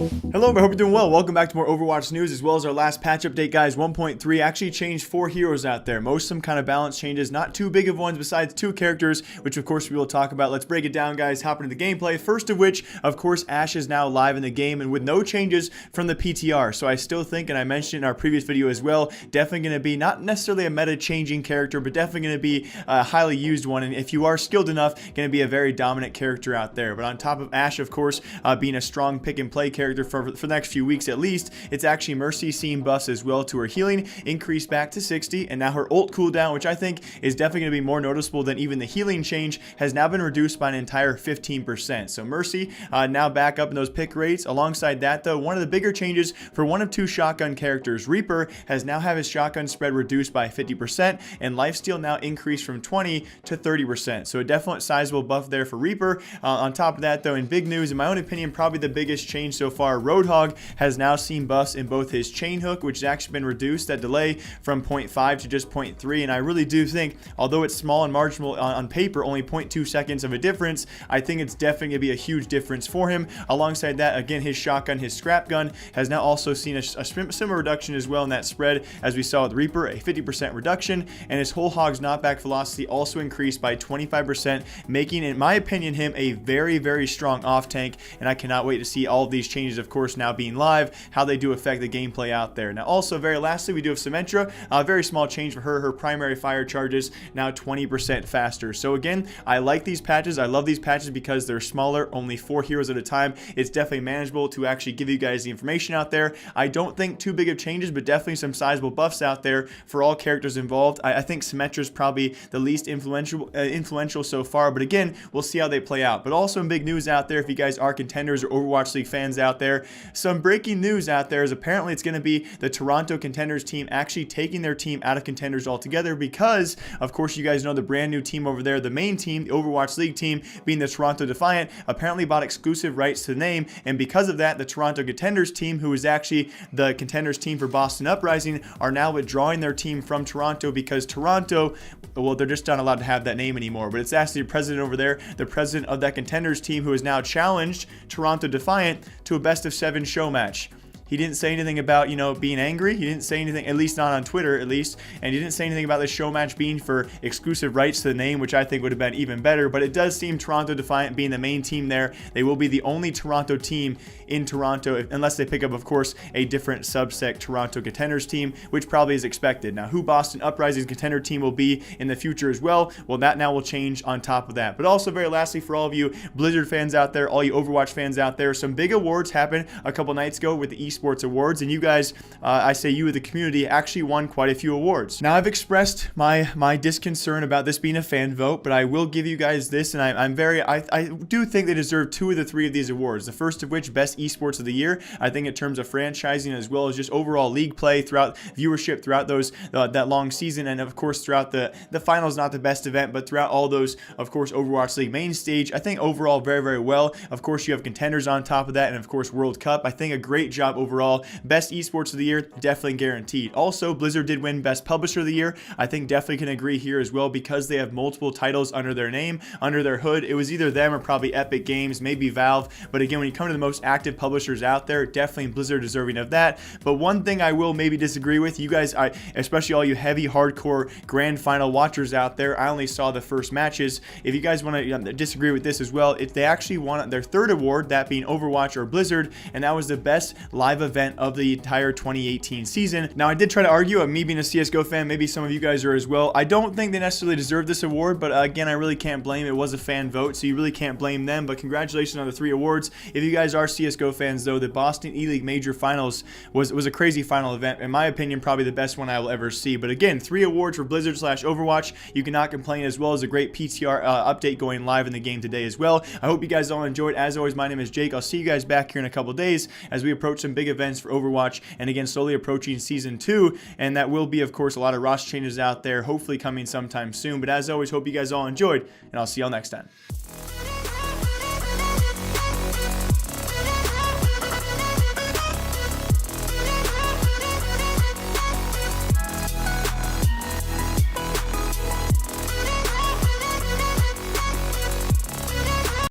Hello, I hope you're doing well. Welcome back to more Overwatch news, as well as our last patch update, guys. 1.3 actually changed 4 heroes out there. Most of them kind of balance changes, not too big of ones besides 2 characters, which of course we will talk about. Let's break it down, guys. Hop into the gameplay. First of which, of course, Ashe is now live in the game and with no changes from the PTR. So I still think, and I mentioned in our previous video as well, definitely going to be not necessarily a meta-changing character, but definitely going to be a highly used one. And if you are skilled enough, going to be a very dominant character out there. But on top of Ashe, of course, being a strong pick-and-play character for the next few weeks at least, it's actually Mercy seeing buffs as well to her healing increased back to 60, and now her ult cooldown, which I think is definitely going to be more noticeable than even the healing change, has now been reduced by an entire 15%. So Mercy now back up in those pick rates. Alongside that, though, one of the bigger changes for one of 2 shotgun characters, Reaper, has now had his shotgun spread reduced by 50%, and lifesteal now increased from 20 to 30%. So a definite sizable buff there for Reaper. On top of that, though, in big news, in my own opinion, probably the biggest change so far, Roadhog has now seen buffs in both his chain hook, which has actually been reduced, that delay from 0.5 to just 0.3, and I really do think, although it's small and marginal on paper, only 0.2 seconds of a difference, I think it's definitely going to be a huge difference for him. Alongside that, again, his shotgun, his scrap gun, has now also seen a similar reduction as well in that spread, as we saw with Reaper, a 50% reduction, and his whole hog's knockback velocity also increased by 25%, making, in my opinion, him a very, very strong off tank, and I cannot wait to see all of these changes, of course, now being live, how they do affect the gameplay out there. Now, also, very lastly, we do have Symmetra, a very small change for her. Her primary fire charges now 20% faster. So again, I like these patches. I love these patches because they're smaller, only 4 heroes at a time. It's definitely manageable to actually give you guys the information out there. I don't think too big of changes, but definitely some sizable buffs out there for all characters involved. I think Symmetra is probably the least influential so far, but again, we'll see how they play out. But also in big news out there, if you guys are Contenders or Overwatch League fans out there, some breaking news out there is apparently it's going to be the Toronto Contenders team actually taking their team out of Contenders altogether because, of course, you guys know the brand new team over there, the main team, the Overwatch League team, being the Toronto Defiant, apparently bought exclusive rights to the name, and because of that, the Toronto Contenders team, who is actually the Contenders team for Boston Uprising, are now withdrawing their team from Toronto because Toronto, well, they're just not allowed to have that name anymore, but it's actually the president over there, the president of that Contenders team, who has now challenged Toronto Defiant to a best-of-7 show match. He didn't say anything about, you know, being angry. He didn't say anything, at least not on Twitter, at least. And he didn't say anything about the show match being for exclusive rights to the name, which I think would have been even better. But it does seem Toronto Defiant being the main team there, they will be the only Toronto team in Toronto, unless they pick up, of course, a different subsect Toronto Contenders team, which probably is expected. Now, who Boston Uprising's contender team will be in the future as well, well, that now will change on top of that. But also, very lastly, for all of you Blizzard fans out there, all you Overwatch fans out there, some big awards happened a couple nights ago with the Esports Awards, and you guys, I say you, the community, actually won quite a few awards. Now, I've expressed my disconcern about this being a fan vote, but I will give you guys this, and I do think they deserve 2 of the 3 of these awards. The first of which, Best Esports of the Year. I think in terms of franchising, as well as just overall league play, throughout viewership, throughout those that long season, and of course throughout the finals, not the best event, but throughout all those, of course, Overwatch League main stage, I think overall very, very well. Of course, you have Contenders on top of that, and of course World Cup. I think a great job overall. Best Esports of the Year, definitely guaranteed. Also, Blizzard did win Best Publisher of the Year. I think definitely can agree here as well, because they have multiple titles under their name, under their hood. It was either them or probably Epic Games, maybe Valve, but again, when you come to the most active publishers out there, definitely Blizzard deserving of that. But one thing I will maybe disagree with, you guys, especially all you heavy hardcore grand final watchers out there, I only saw the first matches. If you guys want to disagree with this as well, if they actually won their 3rd award, that being Overwatch or Blizzard, and that was the best live event of the entire 2018 season. Now, I did try to argue, me being a CSGO fan, maybe some of you guys are as well, I don't think they necessarily deserve this award, but again, I really can't blame. It was a fan vote, so you really can't blame them. But congratulations on the 3 awards. If you guys are CSGO fans, though, the Boston E-League Major Finals was a crazy final event. In my opinion, probably the best one I will ever see. But again, 3 awards for Blizzard / Overwatch. You cannot complain, as well as a great PTR update going live in the game today as well. I hope you guys all enjoyed. As always, my name is Jake. I'll see you guys back here in a couple days as we approach some big events for Overwatch, and again, slowly approaching Season 2, and that will be, of course, a lot of roster changes out there, hopefully coming sometime soon. But as always, hope you guys all enjoyed, and I'll see y'all next time.